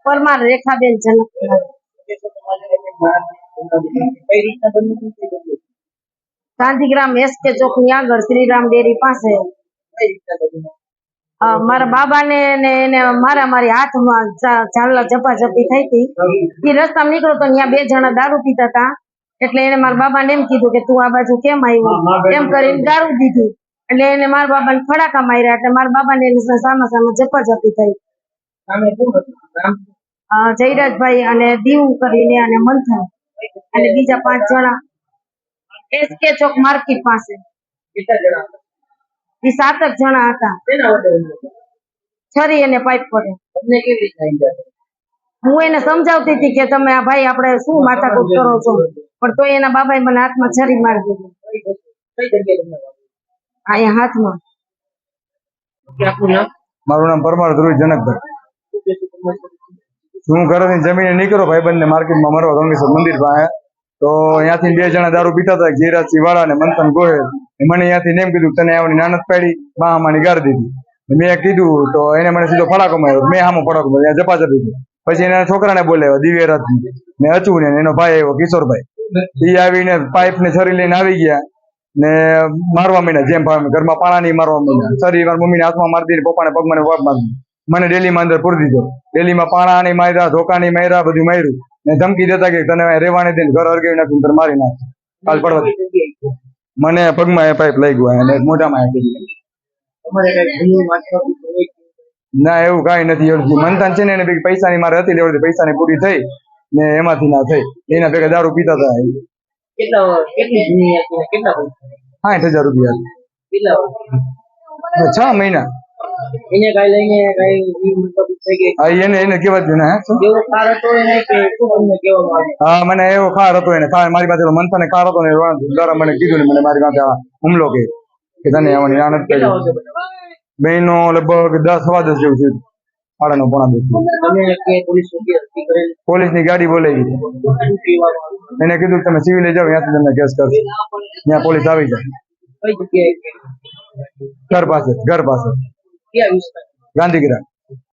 Parmar Rekhaben જનકકુમાર. Gandhigram SK ચોક ની આગળ Shriram dairy પાસે. મારા બાબા ને એને મારી હાથમાં ચાલલા ઝપાઝપી થઈ હતી. એ રસ્તામાં નીકળો તો ત્યાં 2 જણા દારૂ પીતા હતા. એટલે એને મારા બાબાને એમ કીધું કે તું આ બાજુ કેમ આવ્યો, એમ કરીને દારૂ દીધી. એટલે એને મારા બાબાને ફડાકા માર્યા. એટલે મારા બાબાને સામા સામે ઝપાઝપી થઈ. જયરાજભાઈ અને દીવ કરીને અને મંથન અને બીજા 5 જણા SK ચોક માર્કેટ પાસે. એ 7 જણા હતા. છરી અને પાઇપ પડે. હું એને સમજાવતી હતી કે તમે આ ભાઈ આપણે શું માથાકૂટ કરો છો, પણ તો એના બાબાએ મને હાથમાં છરી મારી દીધી. અહીંયા હાથમાં. મારું નામ પરમાર ધ્રુવ જનકભાઈ. હું ઘરેથી જમીને નીકળ્યો ભાઈબંધને માર્કેટમાં મરવા ગંગેશ્વર મંદિર પાસે. તો અહીંયાથી 2 જણા દારૂ પીતા હતા, જયરાજસિંહ વાળા અને મંથન ગોહેલ. મને અહીંયાથી એમ કીધું તને આવવાની નાનત પાડી, મામાની ગાર દીધી. મેં કીધું તો એને મને સીધો ફડાકો માર્યો. મેં સામો ફડાકો માર્યો, ઝપાઝપી. પછી એના છોકરાને બોલાવ્યો દિવ્યરાજ ને અચુ ને એનો ભાઈ આવ્યો કિશોરભાઈ. એ આવીને પાઇપ ને છરી લઈને આવી ગયા ને મારવા માંડ્યા. જેમ ભાવે ઘરમાં પાણા નહીં મારવા માંડ્યા. છરી મારા મમ્મીને હાથમાં મારી દીધી, પપ્પાને પગમાં પગ મારી. મને ડેલીમાં અંદર પૂરી દીધો. ડેલીમાં પાણા નહીં માર્યા, ધોકા નહીં માર્યા, બધું માર્યું ને ધમકી દેતા કે તને રેવાને દઈને ઘર હરગાવી નાખીને તને મારી નાખ. કાલ પડવા મને પગમાં એ પાઇપ લઈ ગયો અને મોઢામાં. ના એવું કઈ નથી. મંથન છે ને એને પૈસાની મારે હતી લેવડતી, પૈસાની પૂરી થઈ ને એમાંથી ના થઈ. એના ભેગા દારૂ પીતા હતા. 60,000 રૂપિયા 6 મહિના. એને કેવા દે હા મને એવો ખાર હતો. એને મારી પાસે મંથને ખાર હતો ને દ્વારા મને કીધું ને મને મારી પાસે હુમલો કે તને આવવાની આનંદ કરી. બહેનો લગભગ 10 સવા 10 જેવું થયું. 9:30. પોલીસની ગાડી બોલાવી. એને કીધું તમે સિવિલે જાઓ, ત્યાંથી તમને કેસ કરશે. ત્યાં પોલીસ આવી જાય. ઘર પાસે ગાંધીગ્રામ.